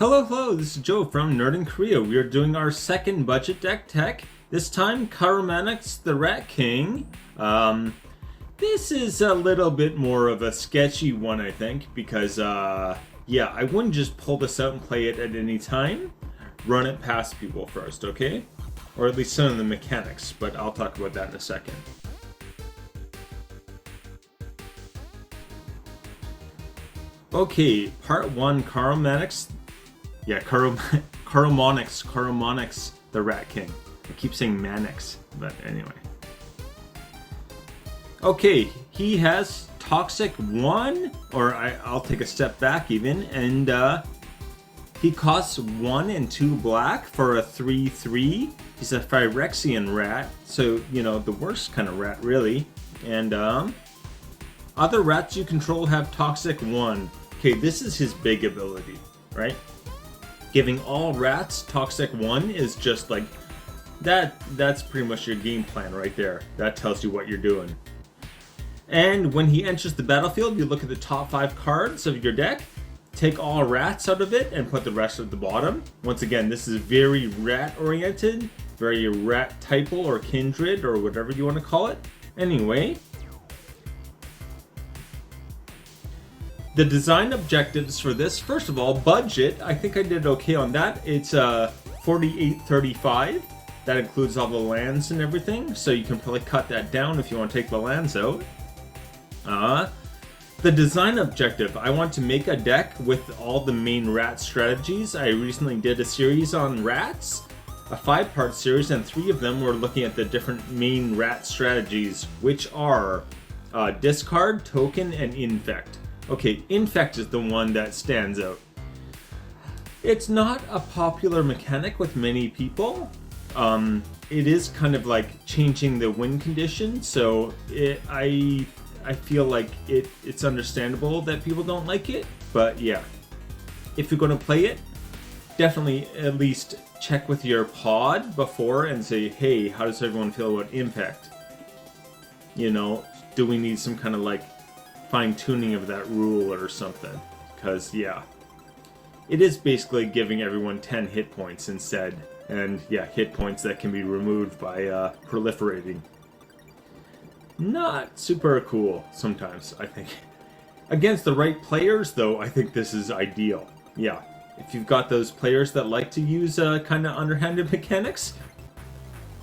Hello, this is Joe from Nerd in Korea. We are doing our second budget deck tech. This time, Karumonix the Rat King. This is a little bit more of a sketchy one, I think, because, yeah, I wouldn't just pull this out and play it at any time. Run it past people first, okay? Or at least some of the mechanics, but I'll talk about that in a second. Okay, part 1, Karumonix. Yeah, Karumonix the Rat King. I keep saying Manix, but anyway. Okay, he has Toxic 1, or I'll take a step back even, and he costs 1 and 2 black for a 3/3. He's a Phyrexian rat, so, you know, the worst kind of rat, really. And other rats you control have Toxic 1. Okay, this is his big ability, right? Giving all rats Toxic 1 is just like, that's pretty much your game plan right there. That tells you what you're doing. And when he enters the battlefield, you look at the top 5 cards of your deck, take all rats out of it, and put the rest at the bottom. Once again, this is very rat-oriented, very rat-typal or kindred, or whatever you want to call it. Anyway, the design objectives for this, first of all, budget, I think I did okay on that. It's $48.35. That includes all the lands and everything, so you can probably cut that down if you want to take the lands out. The design objective, I want to make a deck with all the main rat strategies. I recently did a series on rats, a 5-part series, and 3 of them were looking at the different main rat strategies, which are discard, token, and infect. Okay, infect is the one that stands out. It's not a popular mechanic with many people. It is kind of like changing the win condition, so I feel like it's understandable that people don't like it, but yeah. If you're going to play it, definitely at least check with your pod before and say, hey, how does everyone feel about impact? You know, do we need some kind of like fine-tuning of that rule or something? Because yeah, it is basically giving everyone 10 hit points instead, and yeah, hit points that can be removed by proliferating. Not super cool sometimes, I think. Against the right players, though, I think this is ideal. Yeah, if you've got those players that like to use kind of underhanded mechanics,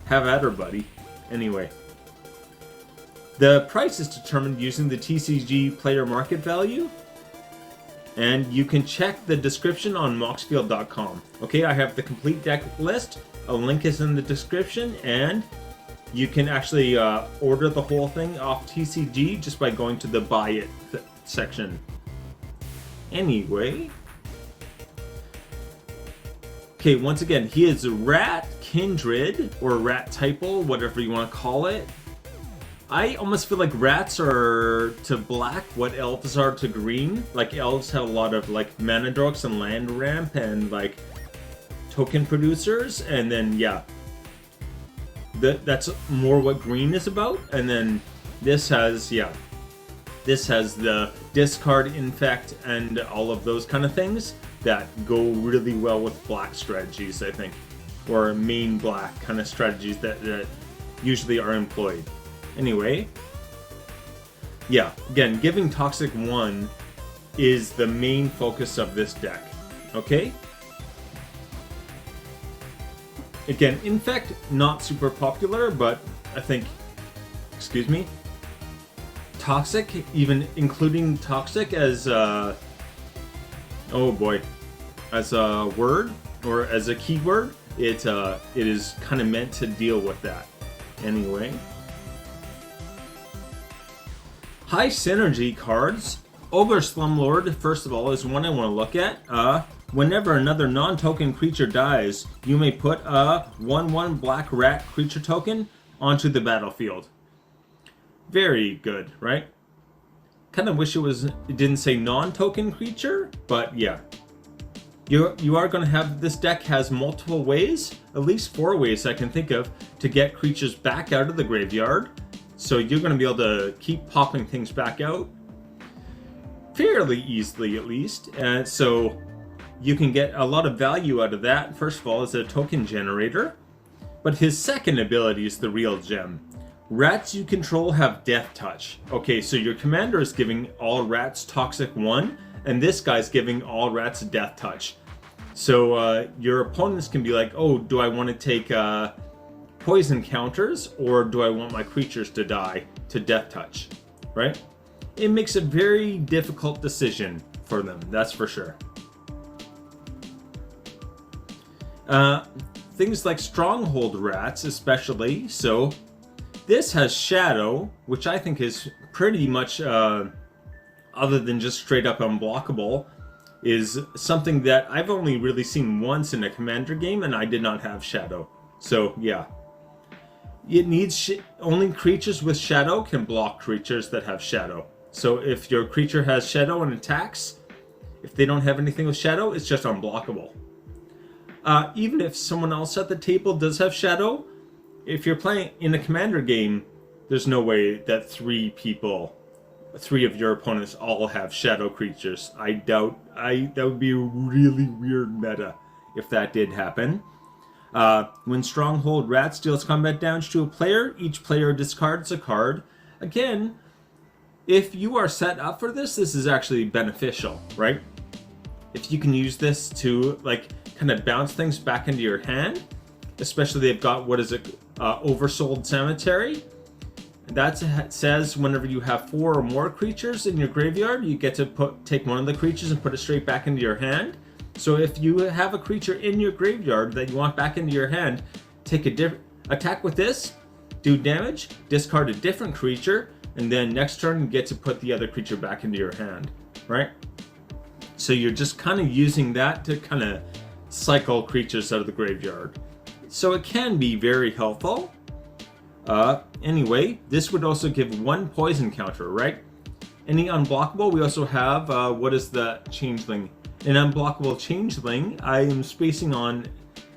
have at her, buddy. Anyway, the price is determined using the TCG player market value, and you can check the description on moxfield.com. Okay, I have the complete deck list. A link is in the description, and you can actually order the whole thing off TCG just by going to the Buy It section. Anyway. Okay, once again, he is Rat Kindred, or Rat Typal, whatever you want to call it. I almost feel like rats are to black what elves are to green. Like, elves have a lot of, like, mana dorks and land ramp and, like, token producers. And then, yeah, that's more what green is about. And then this has, yeah, this has the discard, infect, and all of those kind of things that go really well with black strategies, I think. Or main black kind of strategies that usually are employed. Anyway, yeah, again, giving Toxic 1 is the main focus of this deck, okay? Again, Infect, not super popular, but I think, excuse me, Toxic, even including Toxic as oh boy, as a word, or as a keyword, it is kind of meant to deal with that. Anyway. High synergy cards. Ogre Slumlord, first of all, is one I want to look at. Whenever another non-token creature dies, you may put a 1/1 black rat creature token onto the battlefield. Very good, right? Kind of wish it didn't say non-token creature, but yeah. You are going to have, this deck has multiple ways, at least 4 ways I can think of, to get creatures back out of the graveyard. So you're going to be able to keep popping things back out fairly easily, at least. And so you can get a lot of value out of that. First of all, as a token generator. But his second ability is the real gem. Rats you control have Death Touch. Okay, so your commander is giving all rats Toxic 1, and this guy's giving all rats Death Touch. So your opponents can be like, oh, do I want to take poison counters, or do I want my creatures to die to Death Touch, right? It makes a very difficult decision for them, that's for sure. Things like Stronghold Rats especially, so this has Shadow, which I think is pretty much, other than just straight up unblockable, is something that I've only really seen once in a Commander game, and I did not have Shadow. So, yeah. It needs only creatures with Shadow can block creatures that have Shadow. So if your creature has Shadow and attacks, if they don't have anything with Shadow, it's just unblockable. Even if someone else at the table does have Shadow, if you're playing in a Commander game, there's no way that three of your opponents all have Shadow creatures. I doubt, that would be a really weird meta if that did happen. When Stronghold Rat deals combat damage to a player, each player discards a card. Again, if you are set up for this, this is actually beneficial, right? If you can use this to, like, kind of bounce things back into your hand, especially they've got, what is it, Oversold Cemetery. That says whenever you have 4 or more creatures in your graveyard, you get to take one of the creatures and put it straight back into your hand. So if you have a creature in your graveyard that you want back into your hand, take a attack with this, do damage, discard a different creature, and then next turn you get to put the other creature back into your hand, right? So you're just kind of using that to kind of cycle creatures out of the graveyard. So it can be very helpful. Anyway, this would also give 1 poison counter, right? Any unblockable, we also have, what is the Changeling? An unblockable Changeling. I am spacing on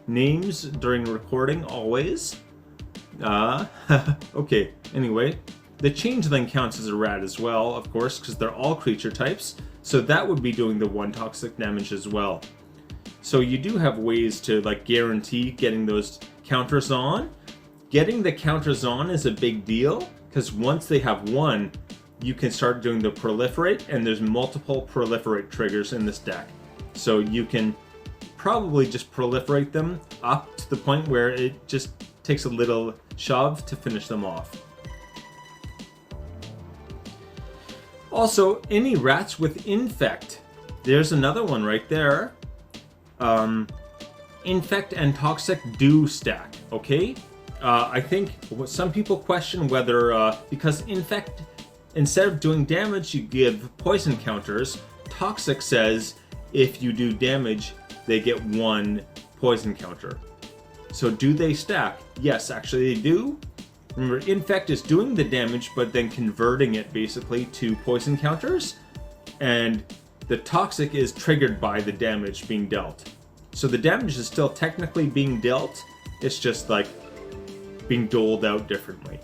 names during recording always. Okay, anyway. The Changeling counts as a rat as well, of course, because they're all creature types. So that would be doing the 1 toxic damage as well. So you do have ways to, like, guarantee getting those counters on. Getting the counters on is a big deal, because once they have 1, you can start doing the proliferate, and there's multiple proliferate triggers in this deck. So you can probably just proliferate them up to the point where it just takes a little shove to finish them off. Also, any rats with infect. There's another one right there. Infect and toxic do stack, okay? I think some people question whether, because infect, instead of doing damage, you give poison counters. Toxic says if you do damage, they get 1 poison counter. So do they stack? Yes, actually they do. Remember, infect is doing the damage, but then converting it basically to poison counters. And the toxic is triggered by the damage being dealt. So the damage is still technically being dealt. It's just like being doled out differently.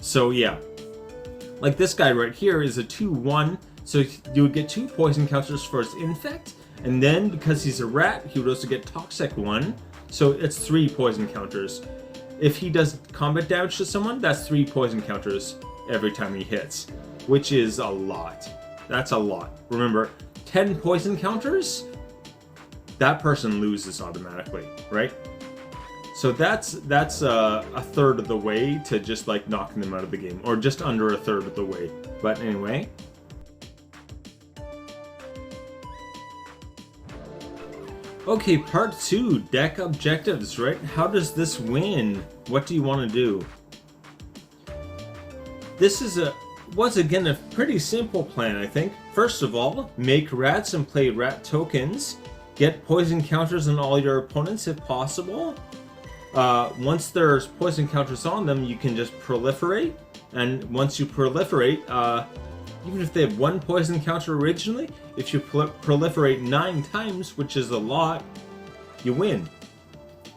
So yeah, like this guy right here is a 2/1, so you would get 2 poison counters for his infect, and then because he's a rat, he would also get toxic 1, so it's 3 poison counters. If he does combat damage to someone, that's 3 poison counters every time he hits, which is a lot. That's a lot. Remember, 10 poison counters, that person loses automatically, right? So that's a third of the way to just like knocking them out of the game, or just under a third of the way. But anyway. Okay, part 2, deck objectives, right? How does this win? What do you want to do? This is once again a pretty simple plan, I think. First of all, make rats and play rat tokens. Get poison counters on all your opponents if possible. Once there's poison counters on them, you can just proliferate. And once you proliferate, even if they have 1 poison counter originally, if you proliferate 9 times, which is a lot, you win.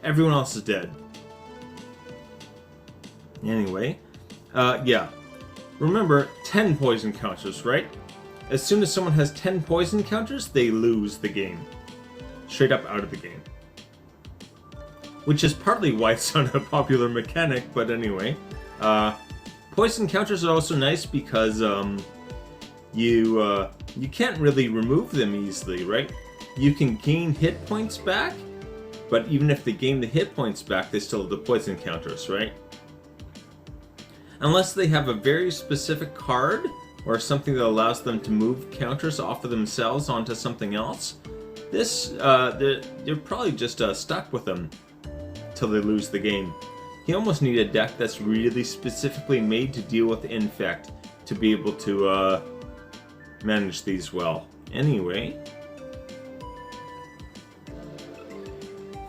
Everyone else is dead. Anyway, yeah. Remember, 10 poison counters, right? As soon as someone has 10 poison counters, they lose the game. straight up out of the game. Which is partly why it's not a popular mechanic, but anyway. Poison counters are also nice because you can't really remove them easily, right? You can gain hit points back, but even if they gain the hit points back, they still have the poison counters, right? Unless they have a very specific card or something that allows them to move counters off of themselves onto something else, they're probably just stuck with them till they lose the game. You almost need a deck that's really specifically made to deal with infect to be able to manage these well. Anyway,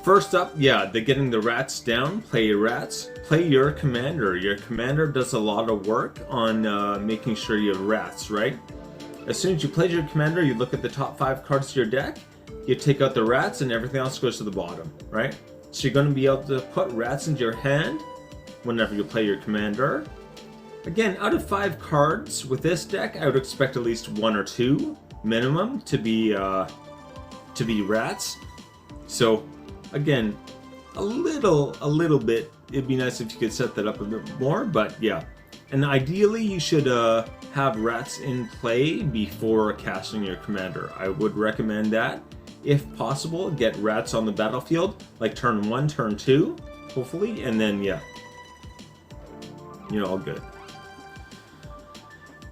first up, yeah, they're getting the rats down. Play your rats. Play your commander. Your commander does a lot of work on making sure you have rats, right? As soon as you play your commander, you look at the top 5 cards of your deck, you take out the rats, and everything else goes to the bottom, right? So you're going to be able to put rats into your hand whenever you play your commander. Again, out of 5 cards with this deck, I would expect at least 1 or 2 minimum to be rats. So again, a little bit. It'd be nice if you could set that up a bit more, but yeah. And ideally, you should have rats in play before casting your commander. I would recommend that. If possible, get rats on the battlefield, like turn 1, turn 2, hopefully, and then yeah, you're all good.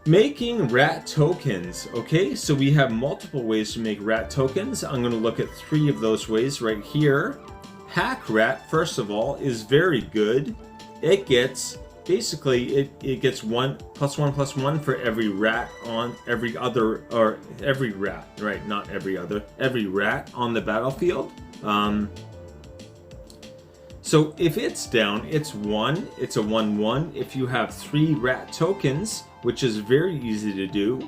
Making rat tokens. Okay, so we have multiple ways to make rat tokens. I'm going to look at 3 of those ways right here. Hack rat, first of all, is very good. It gets, basically, it gets 1 + 1 + 1 for every rat on every other, or every rat, right? Not every other, every rat on the battlefield. So if it's down, it's 1. It's a 1/1. If you have 3 rat tokens, which is very easy to do,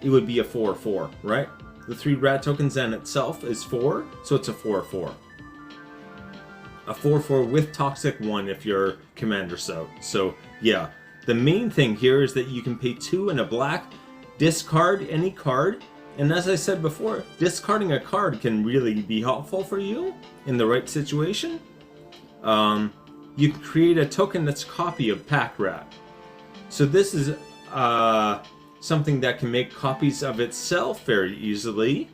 it would be a 4/4, right? The 3 rat tokens in itself is 4, so it's a 4/4. A 4/4 with Toxic 1 if your commander's out. So yeah, the main thing here is that you can pay 2 and a black, discard any card, and as I said before, discarding a card can really be helpful for you in the right situation. You can create a token that's a copy of Pack Rat. So this is something that can make copies of itself very easily,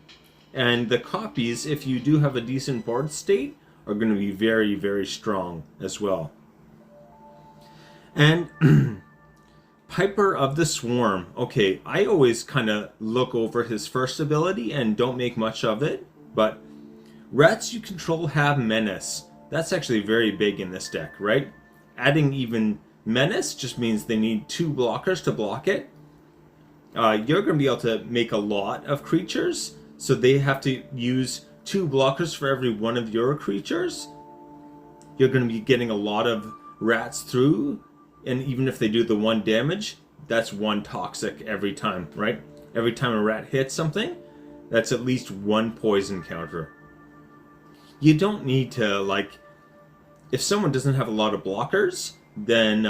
and the copies, if you do have a decent board state, are going to be very, very strong as well. And Piper of the Swarm. Okay, I always kind of look over his first ability and don't make much of it, but rats you control have Menace. That's actually very big in this deck, right? Adding even Menace just means they need 2 blockers to block it. You're going to be able to make a lot of creatures, so they have to use 2 blockers for every one of your creatures. You're going to be getting a lot of rats through, and even if they do the 1 damage, that's 1 toxic every time, right? Every time a rat hits something, that's at least 1 poison counter. You don't need to, like, if someone doesn't have a lot of blockers, then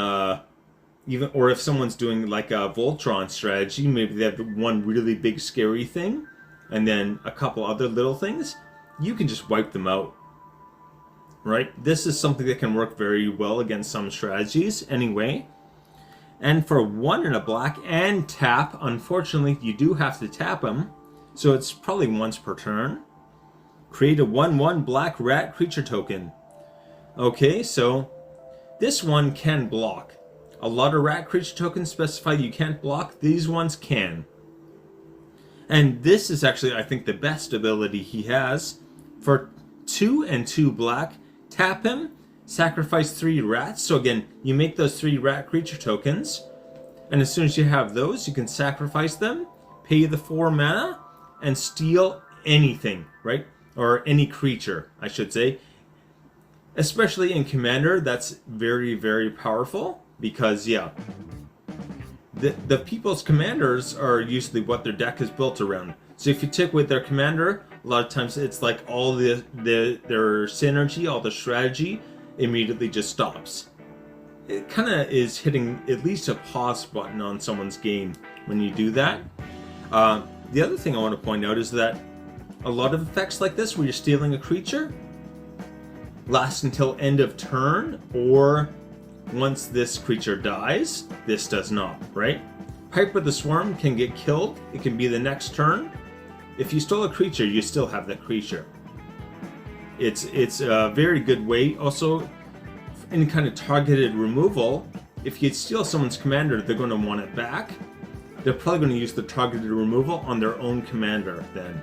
even, or if someone's doing like a Voltron strategy, maybe they have 1 really big scary thing and then a couple other little things, you can just wipe them out, right? This is something that can work very well against some strategies anyway. And for 1 and a black and tap, unfortunately you do have to tap them, so it's probably once per turn. Create a 1/1 black rat creature token. Okay, so this one can block. A lot of rat creature tokens specify you can't block. These ones can. And this is actually, I think, the best ability he has. For 2 and 2 black, tap him, sacrifice 3 rats. So again, you make those 3 rat creature tokens, and as soon as you have those, you can sacrifice them, pay the 4 mana, and steal anything, right? Or any creature, I should say. Especially in Commander, that's very, very powerful, because, yeah, the people's commanders are usually what their deck is built around. So if you take away their commander, a lot of times it's like all their synergy, all the strategy immediately just stops. It kind of is hitting at least a pause button on someone's game when you do that. The other thing I want to point out is that A lot of effects like this where you're stealing a creature last until end of turn, or once this creature dies. This does not, right? Piper the Swarm can get killed. It can be the next turn. If you stole a creature, you still have that creature. It's a very good way. Also, any kind of targeted removal, if you steal someone's commander, they're going to want it back. They're probably going to use the targeted removal on their own commander then.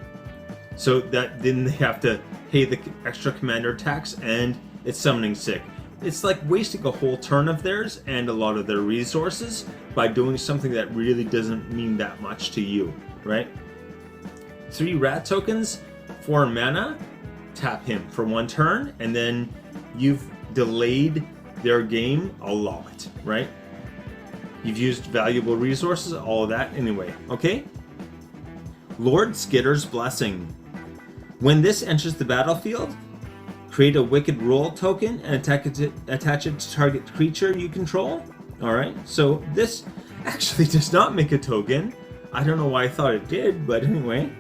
So that then they have to pay the extra commander tax, and it's summoning sick. It's like wasting a whole turn of theirs and a lot of their resources by doing something that really doesn't mean that much to you, right? 3 rat tokens, 4 mana, tap him for 1 turn, and then you've delayed their game a lot, right? You've used valuable resources, all of that anyway, okay? Lord Skitter's Blessing. When this enters the battlefield, create a Wicked Roll token and attach it to target creature you control. Alright, so this actually does not make a token. I don't know why I thought it did, but anyway.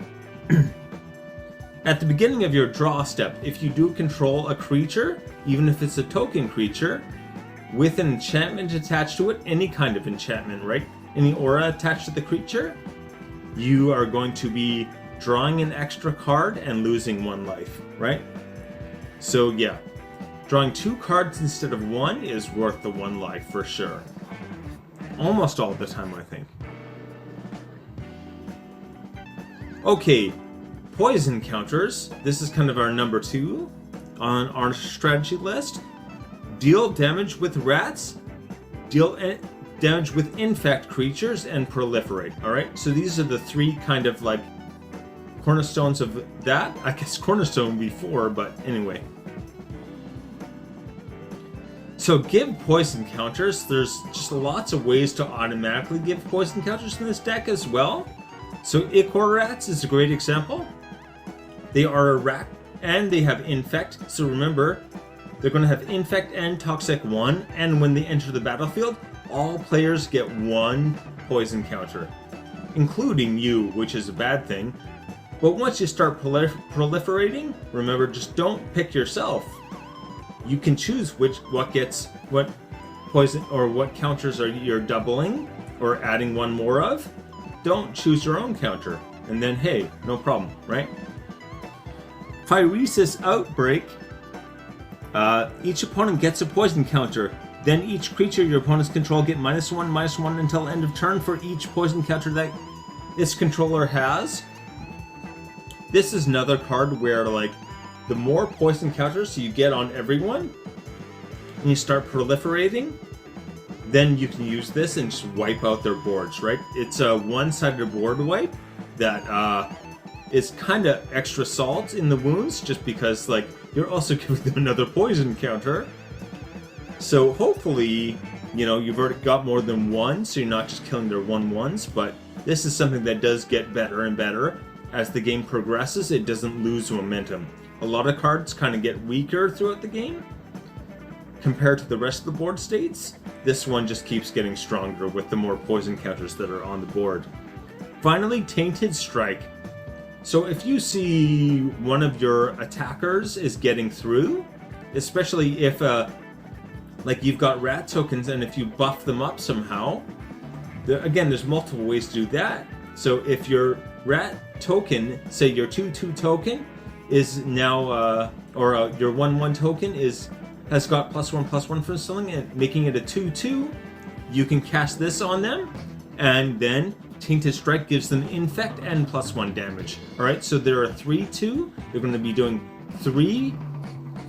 At the beginning of your draw step, if you do control a creature, even if it's a token creature, with an enchantment attached to it, any kind of enchantment, right? Any aura attached to the creature, you are going to be drawing an extra card and losing 1 life, right? So yeah, drawing 2 cards instead of 1 is worth the 1 life for sure. Almost all the time, I think. Okay, poison counters. This is kind of our number 2 on our strategy list. Deal damage with rats, deal damage with infect creatures, and proliferate. Alright, so these are the 3 kind of like cornerstones of that. I guess cornerstone would be 4, but anyway. So give poison counters. There's just lots of ways to automatically give poison counters in this deck as well. So Ichor Rats is a great example. They are a rat and they have infect. So remember, they're going to have infect and toxic 1, and when they enter the battlefield, all players get 1 poison counter, including you, which is a bad thing. But once you start proliferating, remember, just don't pick yourself. You can choose what poison or what counters you're doubling or adding 1 more of. Don't choose your own counter, and then hey, no problem, right? Phyresis Outbreak. Each opponent gets a poison counter. Then each creature your opponents control get -1/-1 until end of turn for each poison counter that its controller has. This is another card where, like, the more poison counters you get on everyone, and you start proliferating, then you can use this and just wipe out their boards, right? It's a one-sided board wipe that is kind of extra salt in the wounds, just because, like, you're also giving them another poison counter. So hopefully, you know, you've already got more than 1, so you're not just killing their 1/1s, but this is something that does get better and better. As the game progresses, it doesn't lose momentum. A lot of cards kind of get weaker throughout the game compared to the rest of the board states. This one just keeps getting stronger with the more poison counters that are on the board. Finally, Tainted Strike. So if you see one of your attackers is getting through, especially if like you've got rat tokens, and if you buff them up somehow, again, there's multiple ways to do that. So if your rat token, say your 2/2 token, is now, your 1/1 token has got +1/+1 for selling, and making it a 2/2, you can cast this on them, and then Tainted Strike gives them infect and +1 damage. Alright, so there are 3/2. They're going to be doing 3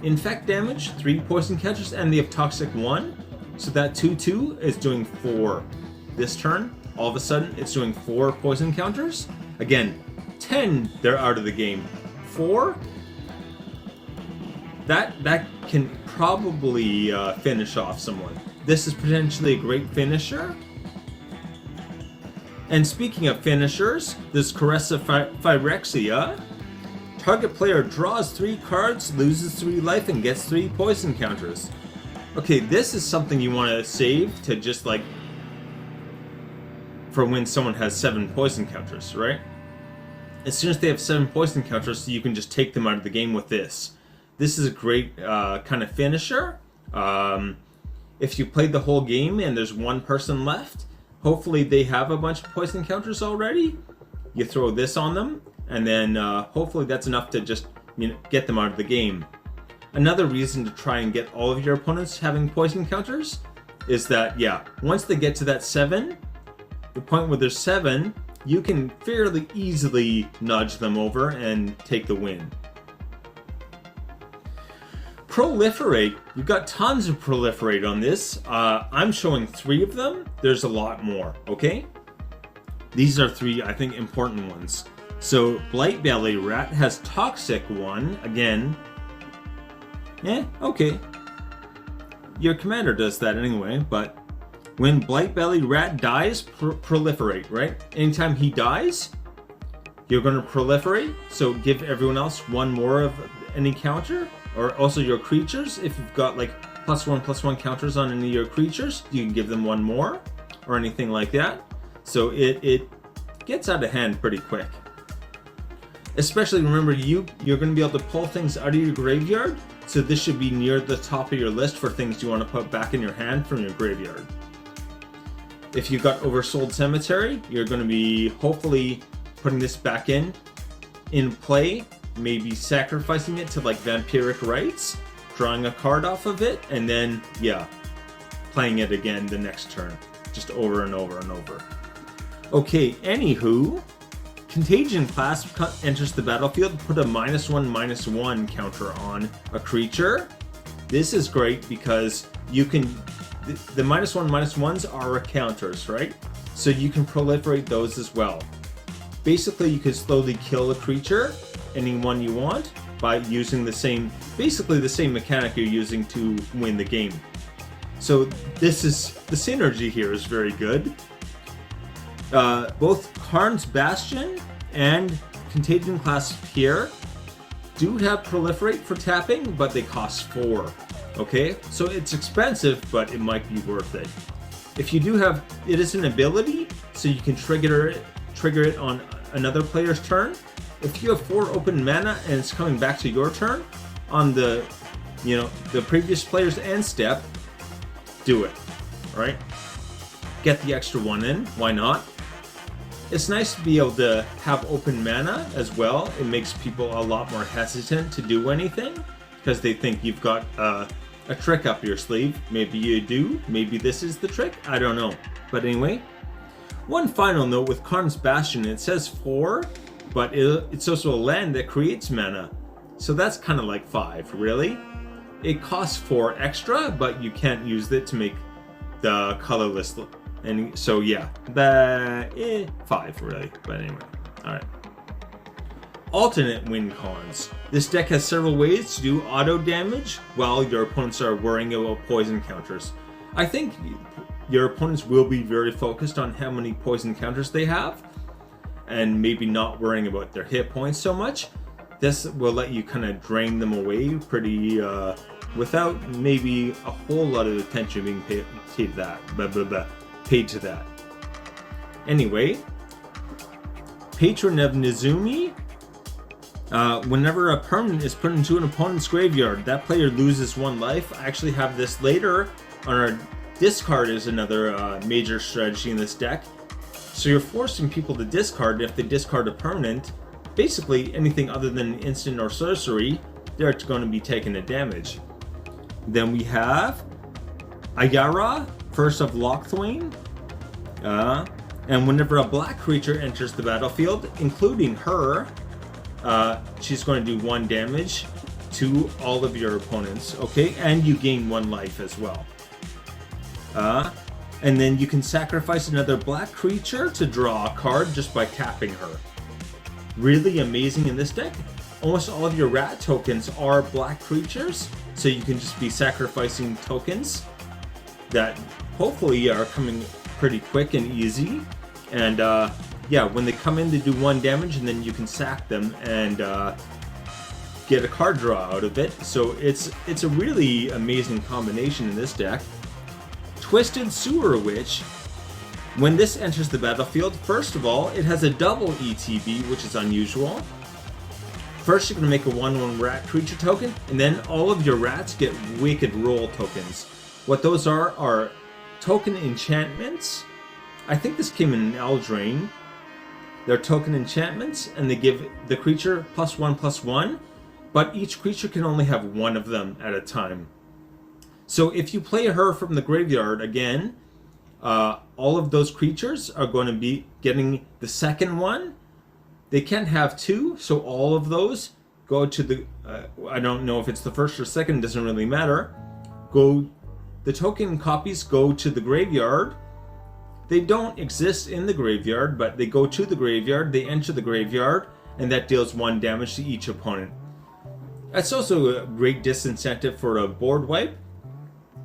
infect damage, 3 poison counters, and they have toxic 1. So that 2/2 is doing 4. This turn, all of a sudden, it's doing 4 poison counters. Again, 10, they're out of the game. 4, that can probably finish off someone. This is potentially a great finisher. And speaking of finishers, this Caressa Phyrexia. Target player draws 3 cards, loses 3 life, and gets 3 poison counters. Okay, this is something you want to save to just, like, for when someone has 7 poison counters, right? as soon as they have 7 poison counters, you can just take them out of the game with this. This is a great kind of finisher. If you played the whole game and there's one person left, hopefully they have a bunch of poison counters already. You throw this on them, and then hopefully that's enough to just get them out of the game. Another reason to try and get all of your opponents having poison counters is that, yeah, once they get to that 7, the point where there's 7, you can fairly easily nudge them over and take the win. Proliferate. You've got tons of proliferate on this. I'm showing 3 of them. There's a lot more, okay? These are 3, I think, important ones. So, Blight Belly Rat has Toxic 1. Again, okay. Your commander does that anyway, but when Blight Belly Rat dies, proliferate, right? Anytime he dies, you're going to proliferate. So give everyone else 1 more of any counter. Or also your creatures, if you've got like +1/+1 counters on any of your creatures, you can give them 1 more, or anything like that. So it gets out of hand pretty quick. Especially remember, you're going to be able to pull things out of your graveyard, so this should be near the top of your list for things you want to put back in your hand from your graveyard. If you've got Oversold Cemetery, you're going to be hopefully putting this back in play. Maybe sacrificing it to like Vampiric Rites, drawing a card off of it, and then, yeah, playing it again the next turn. Just over and over and over. Okay, anywho, Contagion class enters the battlefield, put a -1/-1 counter on a creature. This is great because you can, the -1/-1s are counters, right? So you can proliferate those as well. Basically, you can slowly kill a creature, anyone you want, by using basically the same mechanic you're using to win the game. So this is, the synergy here is very good. Both Karn's Bastion and Contagion class here do have Proliferate for tapping, but they cost 4. Okay, so it's expensive, but it might be worth it. If you do have, it is an ability, so you can trigger it on another player's turn. If you have 4 open mana and it's coming back to your turn on the previous player's end step, do it, right? Get the extra 1 in, why not? It's nice to be able to have open mana as well. It makes people a lot more hesitant to do anything because they think you've got a trick up your sleeve. Maybe you do, maybe this is the trick, I don't know. But anyway, one final note with Karn's Bastion, it says 4, but it's also a land that creates mana. So that's kind of like 5, really. It costs 4 extra, but you can't use it to make the colorless. And so yeah, 5 really, but anyway, alright. Alternate win cons. This deck has several ways to do auto damage while your opponents are worrying about poison counters. I think your opponents will be very focused on how many poison counters they have, and maybe not worrying about their hit points so much. This will let you kind of drain them away pretty without maybe a whole lot of attention being paid to that. Anyway, Patron of Nizumi. Whenever a permanent is put into an opponent's graveyard, that player loses 1 life. I actually have this later on our discard is another major strategy in this deck. So you're forcing people to discard. If they discard a permanent, basically anything other than instant or sorcery, they're going to be taking a damage. Then we have Ayara, First of Lochthwain. And whenever a black creature enters the battlefield, including her, she's going to do 1 damage to all of your opponents, okay? And you gain 1 life as well. And then you can sacrifice another black creature to draw a card just by tapping her. Really amazing in this deck. Almost all of your rat tokens are black creatures, so you can just be sacrificing tokens that hopefully are coming pretty quick and easy. And yeah, when they come in, they do 1 damage, and then you can sack them and get a card draw out of it. So it's a really amazing combination in this deck. Twisted Sewer Witch When this enters the battlefield, first of all, it has a double ETB, which is unusual. First, you're going to make a 1/1 rat creature token, and then all of your rats get Wicked Roll tokens. What those are token enchantments. I think this came in an Eldraine. They're token enchantments, and they give the creature +1/+1, but each creature can only have one of them at a time. So if you play her from the graveyard again, all of those creatures are going to be getting the second one. They can't have two, so all of those go to the... I don't know if it's the first or second, doesn't really matter. The token copies go to the graveyard. They don't exist in the graveyard, but they go to the graveyard, they enter the graveyard, and that deals 1 damage to each opponent. That's also a great disincentive for a board wipe.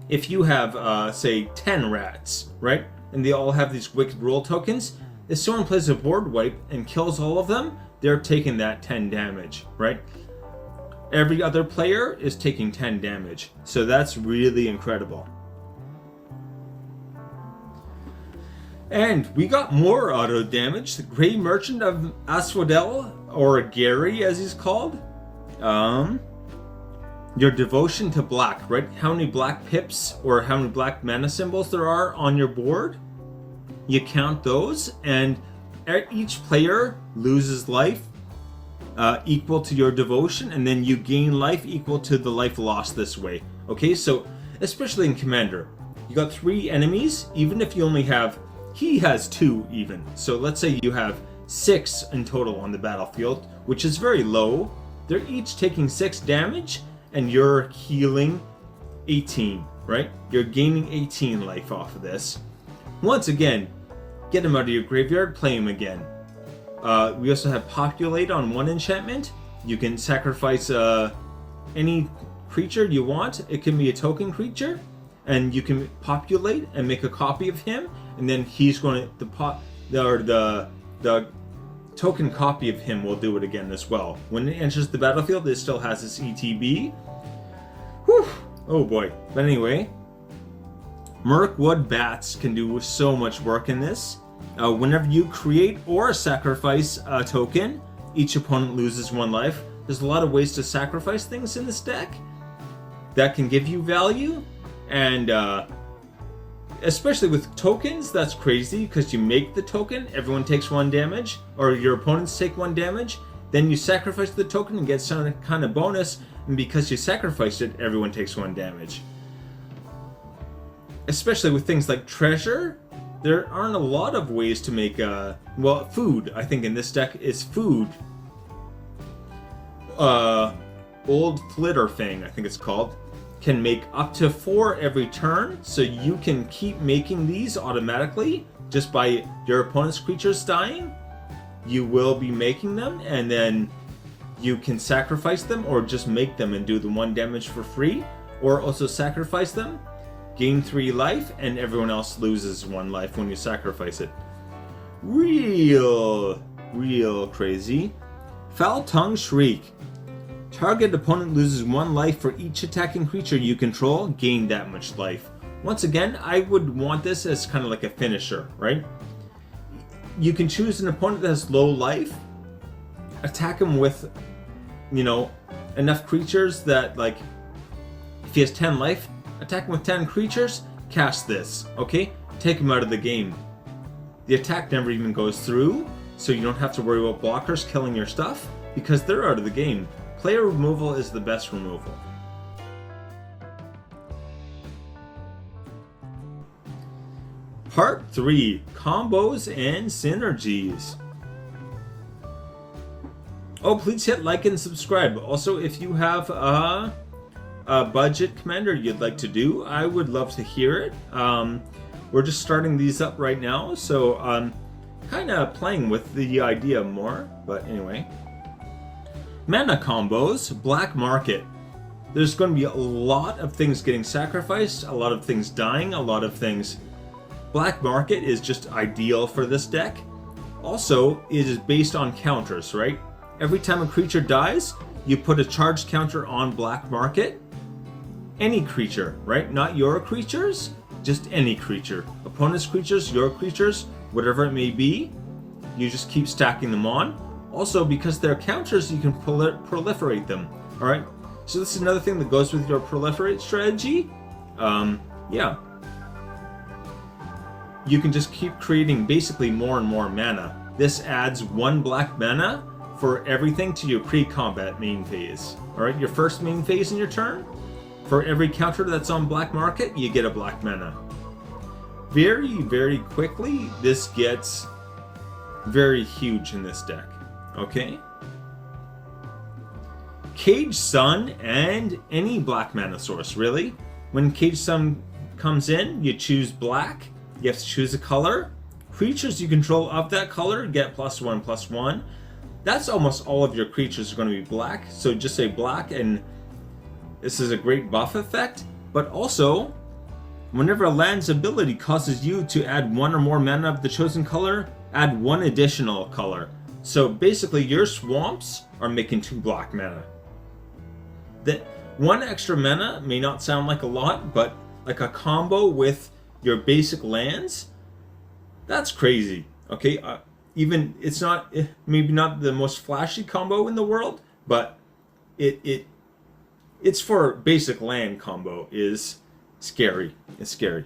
If you have, say, 10 rats, right? And they all have these Wicked Roll tokens, if someone plays a board wipe and kills all of them, they're taking that 10 damage, right? Every other player is taking 10 damage. So that's really incredible. And we got more auto damage. The Grey Merchant of Asphodel, or Gary as he's called. Your devotion to black, right? How many black pips or how many black mana symbols there are on your board. You count those, and each player loses life equal to your devotion, and then you gain life equal to the life lost this way. Okay, so especially in Commander, you got 3 enemies, even if you only have... He has 2 even. So let's say you have 6 in total on the battlefield, which is very low. They're each taking 6 damage, and you're healing 18, right? You're gaining 18 life off of this. Once again, get him out of your graveyard, play him again. We also have Populate on 1 enchantment. You can sacrifice any creature you want. It can be a token creature, and you can populate and make a copy of him, and then he's going to the token copy of him will do it again as well. When it enters the battlefield, it still has its ETB. Whew! Oh boy. But anyway, Mirkwood Bats can do so much work in this. Whenever you create or sacrifice a token, each opponent loses 1 life. There's a lot of ways to sacrifice things in this deck that can give you value, and especially with tokens, that's crazy because you make the token, everyone takes 1 damage, or your opponents take 1 damage, then you sacrifice the token and get some kind of bonus, and because you sacrificed it, everyone takes 1 damage. Especially with things like treasure, there aren't a lot of ways to make, well, food. I think in this deck is food. Old Flitterfang, I think it's called, can make up to 4 every turn, so you can keep making these automatically just by your opponent's creatures dying. You will be making them, and then you can sacrifice them or just make them and do the 1 damage for free, or also sacrifice them, gain 3 life, and everyone else loses 1 life when you sacrifice it. Real crazy. Foul Tongue Shriek. Target opponent loses 1 life for each attacking creature you control, gain that much life. Once again, I would want this as kind of like a finisher, right? You can choose an opponent that has low life, attack him with, you know, enough creatures that, like, if he has 10 life, attack him with 10 creatures, cast this, okay? Take him out of the game. The attack never even goes through, so you don't have to worry about blockers killing your stuff, because they're out of the game. Player removal is the best removal. Part 3, Combos and Synergies. Oh, please hit like and subscribe. Also, if you have a budget commander you'd like to do, I would love to hear it. We're just starting these up right now, so I'm kind of playing with the idea more, but anyway. Mana combos, Black Market. There's going to be a lot of things getting sacrificed, a lot of things dying, a lot of things... Black Market is just ideal for this deck. Also, it is based on counters, right? Every time a creature dies, you put a charge counter on Black Market. Any creature, right? Not your creatures, just any creature. Opponent's creatures, your creatures, whatever it may be, you just keep stacking them on. Also, because they're counters, you can proliferate them. Alright, so this is another thing that goes with your proliferate strategy. Yeah. You can just keep creating basically more and more mana. This adds 1 black mana for everything to your pre-combat main phase. Alright, your first main phase in your turn. For every counter that's on black market, you get a black mana. Very, very quickly, this gets very huge in this deck. Okay? Cage Sun and any black mana source, really. When Cage Sun comes in, you choose black. You have to choose a color. Creatures you control of that color get +1/+1. That's almost all of your creatures are going to be black. So just say black, and this is a great buff effect. But also, whenever a land's ability causes you to add 1 or more mana of the chosen color, add 1 additional color. So basically, your swamps are making 2 black mana. That 1 extra mana may not sound like a lot, but like a combo with your basic lands, that's crazy. Okay, even it's not maybe not the most flashy combo in the world, but it's for basic land combo is scary. It's scary.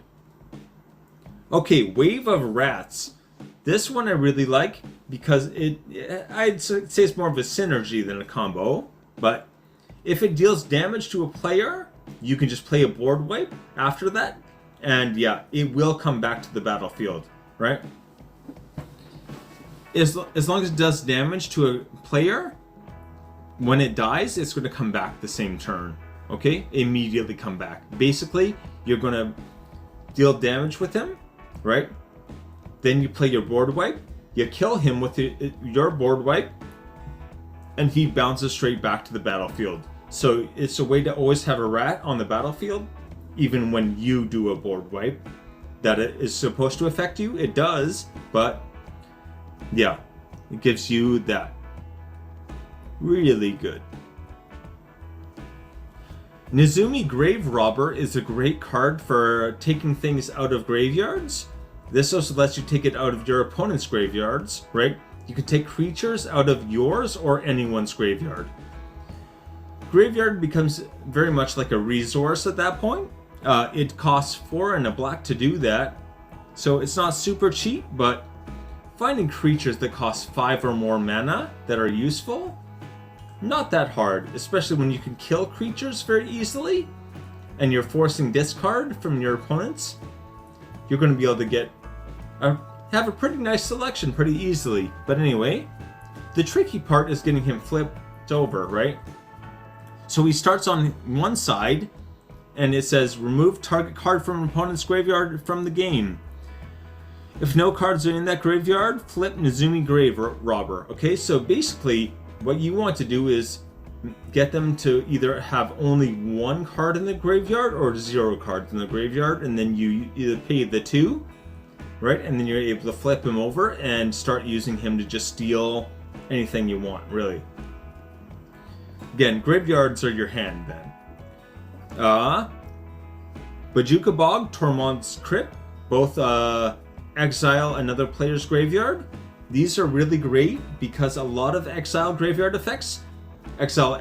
Okay, Wave of Rats. This one I really like because I'd say it's more of a synergy than a combo, but if it deals damage to a player, you can just play a board wipe after that, and yeah, it will come back to the battlefield, right? As long as it does damage to a player, when it dies, it's going to come back the same turn, okay? Immediately come back. Basically, you're going to deal damage with him, right? Then you play your board wipe, you kill him with your board wipe, and he bounces straight back to the battlefield. So it's a way to always have a rat on the battlefield, even when you do a board wipe. That it is supposed to affect you, it does, but yeah, it gives you that. Really good. Nezumi Grave Robber is a great card for taking things out of graveyards. This also lets you take it out of your opponent's graveyards, right? You can take creatures out of yours or anyone's graveyard. Graveyard becomes very much like a resource at that point. It costs 4 and a black to do that, so it's not super cheap, but finding creatures that cost 5 or more mana that are useful, not that hard, especially when you can kill creatures very easily and you're forcing discard from your opponents. You're going to be able to get have a pretty nice selection pretty easily. But anyway, the tricky part is getting him flipped over, right? So he starts on one side and it says remove target card from opponent's graveyard from the game. If no cards are in that graveyard, flip Nezumi Grave Robber. Okay, so basically what you want to do is get them to either have only 1 card in the graveyard or 0 cards in the graveyard, and then you either pay the 2, right? And then you're able to flip him over and start using him to just steal anything you want, really. Again, graveyards are your hand then. Bajuka Bog, Tormont's Crypt, both exile another player's graveyard. These are really great because a lot of exile graveyard effects exile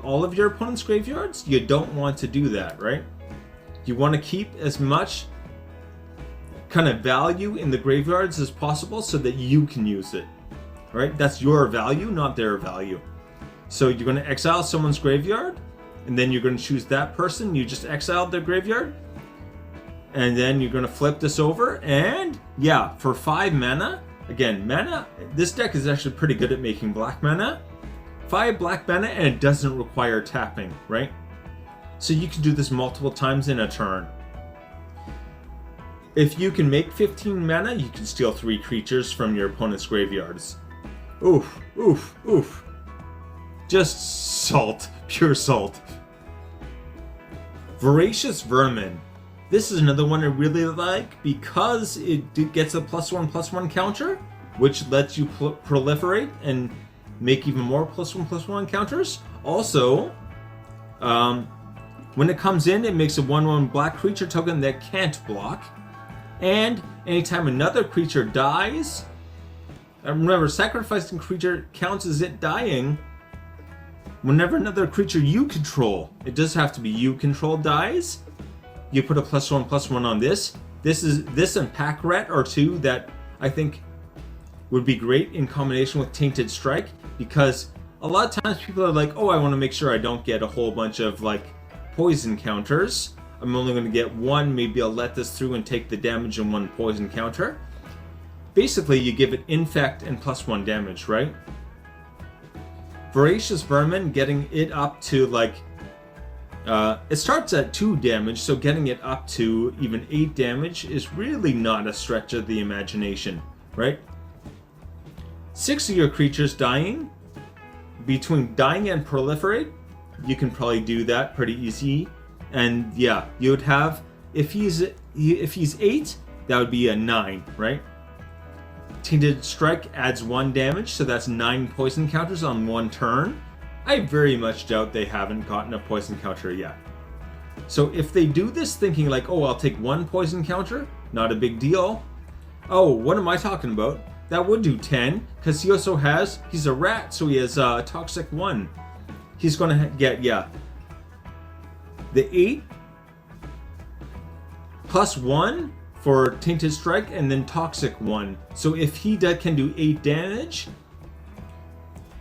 all of your opponent's graveyards. You don't want to do that, right? You want to keep as much kind of value in the graveyards as possible so that you can use it, right? That's your value, not their value. So you're going to exile someone's graveyard, and then you're going to choose that person. You just exiled their graveyard, and then you're going to flip this over, and yeah, for 5 mana, again, mana, this deck is actually pretty good at making black mana. 5 black mana, and it doesn't require tapping, right? So you can do this multiple times in a turn. If you can make 15 mana, you can steal 3 creatures from your opponent's graveyards. Oof, oof, oof. Just salt, pure salt. Voracious Vermin. This is another one I really like because it gets a +1/+1 counter, which lets you proliferate and make even more +1/+1 counters. Also, When it comes in, it makes a 1/1 black creature token that can't block. And anytime another creature dies, and remember, sacrificing creature counts as it dying. Whenever another creature you control, it does have to be you control, dies, you put a +1/+1 on this. This and Pack Rat are two that I think would be great in combination with Tainted Strike, because a lot of times people are like, oh, I want to make sure I don't get a whole bunch of like poison counters. I'm only going to get one, maybe I'll let this through and take the damage in one poison counter. Basically, you give it infect and +1 damage, right? Voracious Vermin, getting it up to like, it starts at 2 damage, so getting it up to even 8 damage is really not a stretch of the imagination, right? 6 of your creatures dying, between dying and proliferate, you can probably do that pretty easy. And yeah, you would have, if he's 8, that would be a 9, right? Tainted Strike adds 1 damage, so that's 9 poison counters on 1 turn. I very much doubt they haven't gotten a poison counter yet. So if they do this thinking like, oh, I'll take 1 poison counter, not a big deal. Oh, what am I talking about? That would do 10, because he also has, he's a rat, so he has Toxic 1. He's going to get, yeah, the 8 +1 for Tainted Strike, and then Toxic 1. So if he can do 8 damage,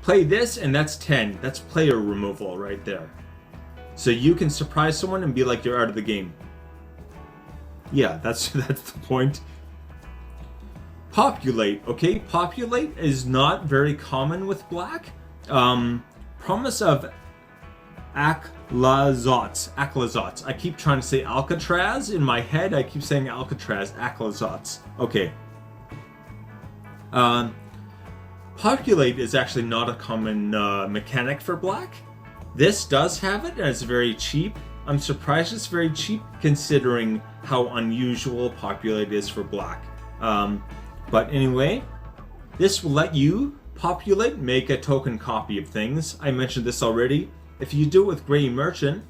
play this, and that's 10. That's player removal right there. So you can surprise someone and be like, you're out of the game. Yeah, that's the point. Populate, okay? Populate is not very common with black. Promise of Aclazots. I keep trying to say Alcatraz. In my head, I keep saying Alcatraz. Aclazots. Okay. Populate is actually not a common mechanic for black. This does have it, and it's very cheap. I'm surprised it's very cheap considering how unusual Populate is for black. But anyway, this will let you populate, make a token copy of things. I mentioned this already. If you do it with Grey Merchant,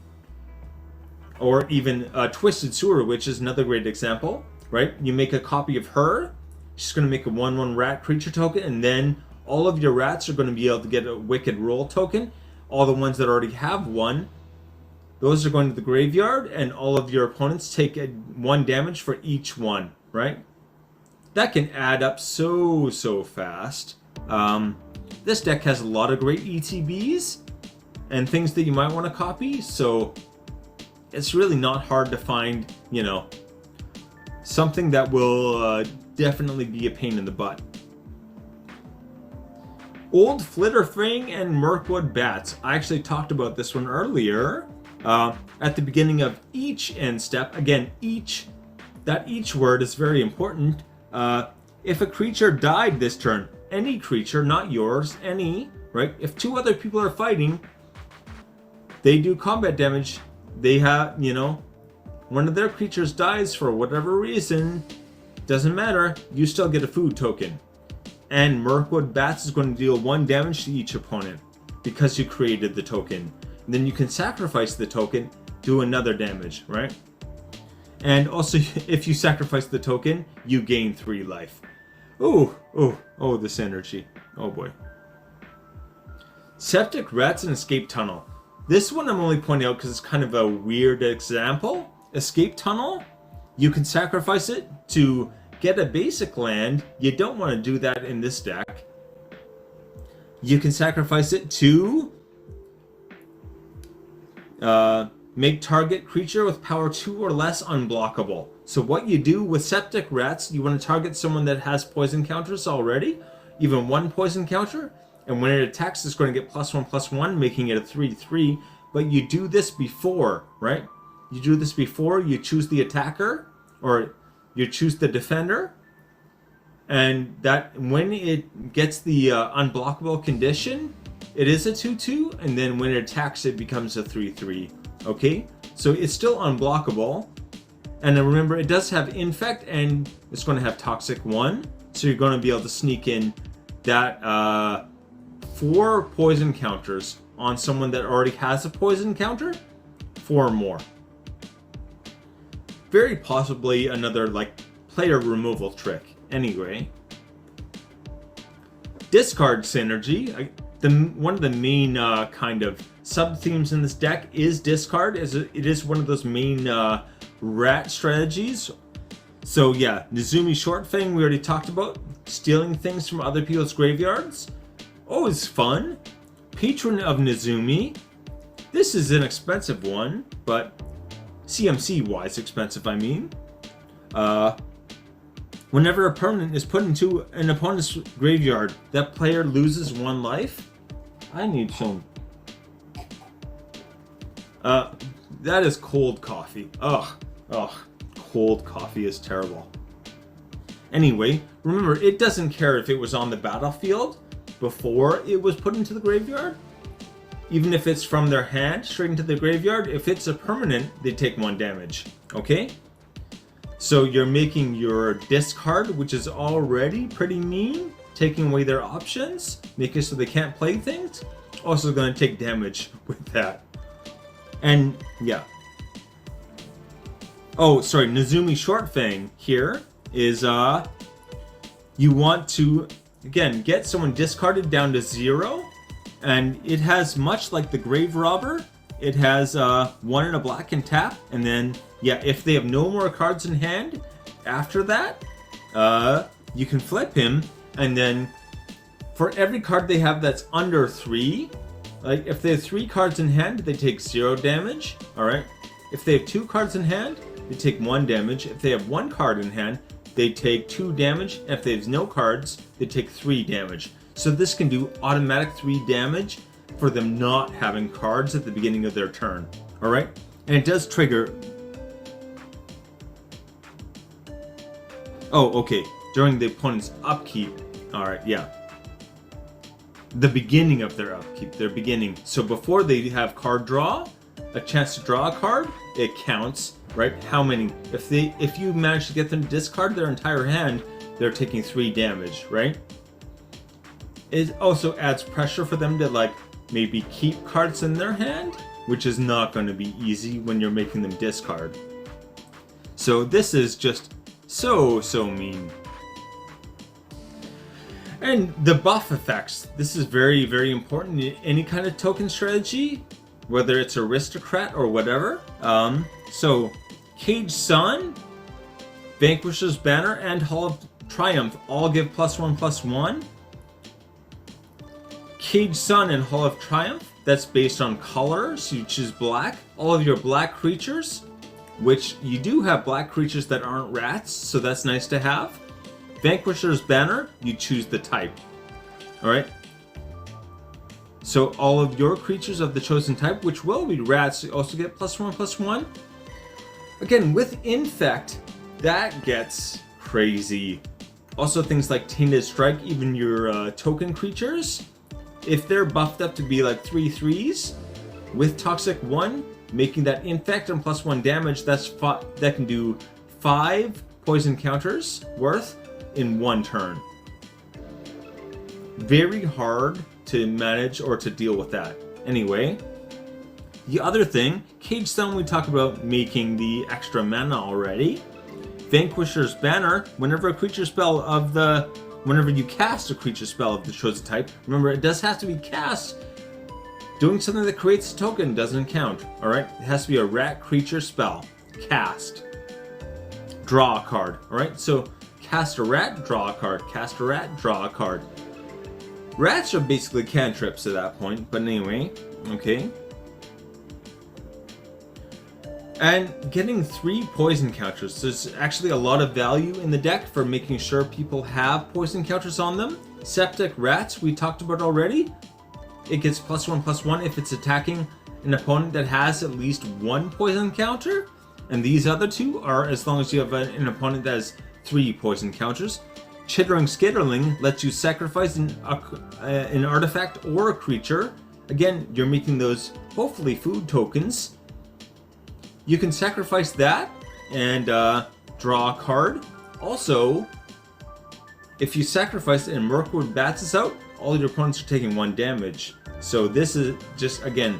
or even Twisted Sewer, which is another great example, right? You make a copy of her, she's going to make a 1/1 rat creature token, and then all of your rats are going to be able to get a Wicked Roll token. All the ones that already have one, those are going to the graveyard, and all of your opponents take 1 damage for each one, right? That can add up so fast. This deck has a lot of great ETBs and things that you might want to copy, so it's really not hard to find, you know, something that will definitely be a pain in the butt. Old Flitterfang and Mirkwood Bats. I actually talked about this one earlier at the beginning of each end step. Again, each word is very important. If a creature died this turn, any creature, not yours, any, right? If 2 other people are fighting, they do combat damage, they have, you know, one of their creatures dies for whatever reason, doesn't matter, you still get a food token. And Mirkwood Bats is going to deal 1 damage to each opponent because you created the token. And then you can sacrifice the token, do another damage, right? And also, if you sacrifice the token, you gain 3 life. Oh, the synergy. Oh boy. Septic Rats and Escape Tunnel. This one I'm only pointing out because it's kind of a weird example. Escape Tunnel, you can sacrifice it to get a basic land. You don't want to do that in this deck. You can sacrifice it to make target creature with power 2 or less unblockable. So what you do with Septic Rats, you want to target someone that has poison counters already, even 1 poison counter, and when it attacks, it's going to get +1/+1, making it a 3/3. But you do this before, right? You do this before you choose the attacker, or you choose the defender, and that when it gets the unblockable condition, it is a 2/2, and then when it attacks, it becomes a 3/3. Okay, so it's still unblockable, and then remember it does have infect, and it's going to have Toxic 1, so you're going to be able to sneak in that 4 poison counters on someone that already has a poison counter. 4 more. Very possibly another like player removal trick. Anyway, discard synergy. One of the main kind of sub themes in this deck is discard. It is one of those main rat strategies. So yeah, Nezumi Short Fang we already talked about. Stealing things from other people's graveyards. Always fun. Patron of Nezumi. This is an expensive one, but CMC wise expensive, I mean. Whenever a permanent is put into an opponent's graveyard, that player loses 1 life. I need some. That is cold coffee. Ugh. Cold coffee is terrible. Anyway, remember, it doesn't care if it was on the battlefield before it was put into the graveyard. Even if it's from their hand straight into the graveyard, if it's a permanent, they take 1 damage. Okay? So you're making your discard, which is already pretty mean, taking away their options, make it so they can't play things, also going to take damage with that. And yeah. Oh, sorry, Nezumi Short Fang here is you want to again get someone discarded down to 0, and it has much like the Grave Robber. It has 1 and a black and tap, and then yeah, if they have no more cards in hand after that, you can flip him, and then for every card they have that's under 3, like if they have 3 cards in hand, they take 0 damage. All right. If they have 2 cards in hand, they take 1 damage. If they have 1 card in hand, they take 2 damage. And if they have no cards, they take 3 damage. So this can do automatic 3 damage for them not having cards at the beginning of their turn. All right, and it does trigger. Oh, okay. During the opponent's upkeep. All right, yeah. The beginning of their upkeep, their beginning. So before they have card draw, a chance to draw a card, it counts, right? How many? If you manage to get them to discard their entire hand, they're taking 3 damage, right? It also adds pressure for them to like maybe keep cards in their hand, which is not going to be easy when you're making them discard. So this is just so mean. And the buff effects. This is very, very important in any kind of token strategy, whether it's Aristocrat or whatever. So Cage Sun, Vanquisher's Banner, and Hall of Triumph all give +1/+1. Cage Sun and Hall of Triumph, that's based on color, so you choose black. All of your black creatures, which you do have black creatures that aren't rats, so that's nice to have. Vanquisher's Banner, you choose the type. Alright? So all of your creatures of the chosen type, which will be rats, also get +1/+1. Again, with infect, that gets crazy. Also things like Tainted Strike, even your token creatures, if they're buffed up to be like 3/3s with Toxic 1, making that infect and +1 damage, that can do 5 poison counters worth in 1 turn. Very hard to manage or to deal with that. Anyway, the other thing, Cage Sun, we talked about making the extra mana already. Vanquisher's Banner, whenever you cast a creature spell of the chosen type, remember it does have to be cast. Doing something that creates a token doesn't count, alright? It has to be a rat creature spell. Cast. Draw a card, alright? So, cast a rat, draw a card. Cast a rat, draw a card. Rats are basically cantrips at that point, but anyway, okay. And getting 3 poison counters. There's actually a lot of value in the deck for making sure people have poison counters on them. Septic Rats, we talked about already. It gets +1/+1 if it's attacking an opponent that has at least 1 poison counter. And these other 2 are as long as you have an opponent that has 3 poison counters. Chittering Skitterling lets you sacrifice an artifact or a creature. Again, you're making those hopefully food tokens. You can sacrifice that and draw a card. Also, if you sacrifice it and Mirkwood Bats is out, all your opponents are taking 1 damage. So this is just, again,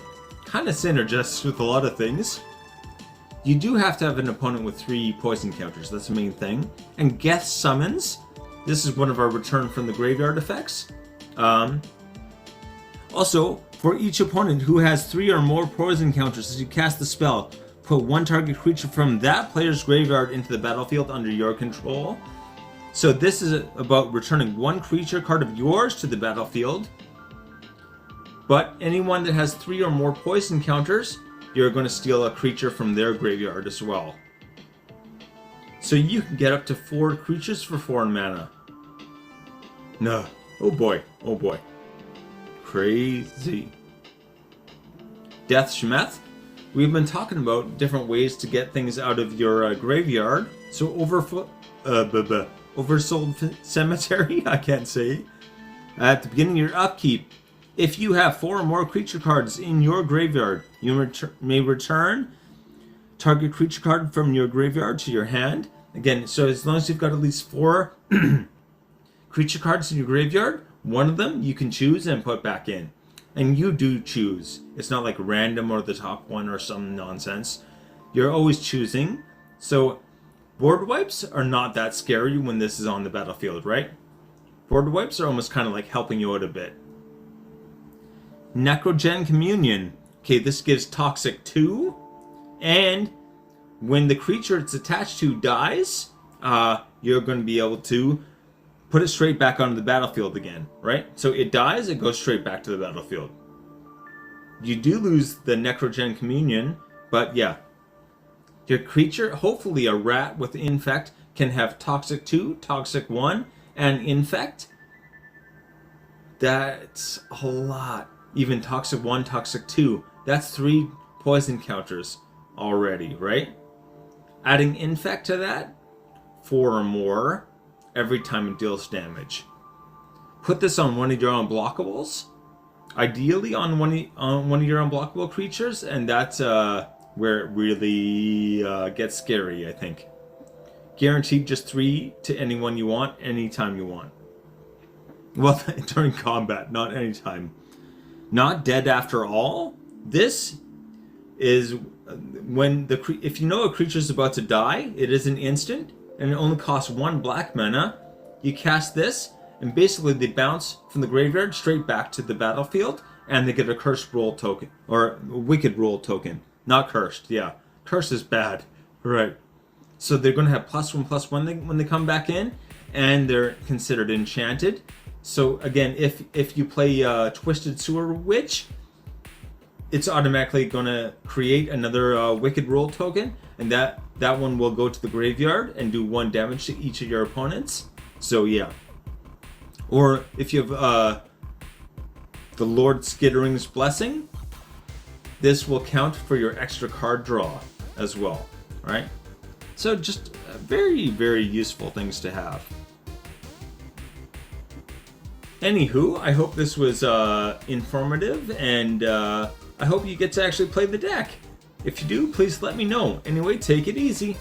kind of synergists with a lot of things. You do have to have an opponent with 3 poison counters, that's the main thing. And Geth Summons, this is one of our return from the graveyard effects. Also, for each opponent who has 3 or more poison counters as you cast the spell, put 1 target creature from that player's graveyard into the battlefield under your control. So this is about returning 1 creature card of yours to the battlefield. But anyone that has 3 or more poison counters, you're going to steal a creature from their graveyard as well. So you can get up to 4 creatures for 4 mana. No. Oh boy. Oh boy. Crazy. Death Shmeth. We've been talking about different ways to get things out of your graveyard. So Oversold Cemetery, I can't say. At the beginning of your upkeep, if you have 4 or more creature cards in your graveyard, you may return target creature card from your graveyard to your hand. Again, so as long as you've got at least 4 creature cards in your graveyard, one of them you can choose and put back in. And you do choose. It's not like random or the top one or some nonsense. You're always choosing. So board wipes are not that scary when this is on the battlefield, right? Board wipes are almost kind of like helping you out a bit. Necrogen Communion. Okay, this gives Toxic 2. And when the creature it's attached to dies, you're going to be able to put it straight back onto the battlefield again, right? So it dies, it goes straight back to the battlefield. You do lose the Necrogen Communion, but yeah. Your creature, hopefully a rat with infect, can have Toxic 2, Toxic 1, and infect. That's a lot. Even Toxic 1, Toxic 2. That's 3 poison counters already, right? Adding infect to that, 4 or more every time it deals damage. Put this on one of your unblockables. Ideally on one of your unblockable creatures, and that's where it really gets scary, I think. Guaranteed just 3 to anyone you want, anytime you want. Well, during combat, not anytime. Not dead after all. This is when if you know a creature is about to die, it is an instant, and it only costs 1 black mana. You cast this, and basically they bounce from the graveyard straight back to the battlefield, and they get a cursed roll token, or a wicked roll token. Not cursed, yeah. Cursed is bad, right? So they're going to have +1/+1 when they come back in, and they're considered enchanted. So again, if you play Twisted Sewer Witch, it's automatically going to create another Wicked Roll token, and that one will go to the graveyard and do 1 damage to each of your opponents. So yeah. Or if you have the Lord Skittering's Blessing, this will count for your extra card draw as well, right? So just very, very useful things to have. Anywho, I hope this was informative, and I hope you get to actually play the deck. If you do, please let me know. Anyway, take it easy.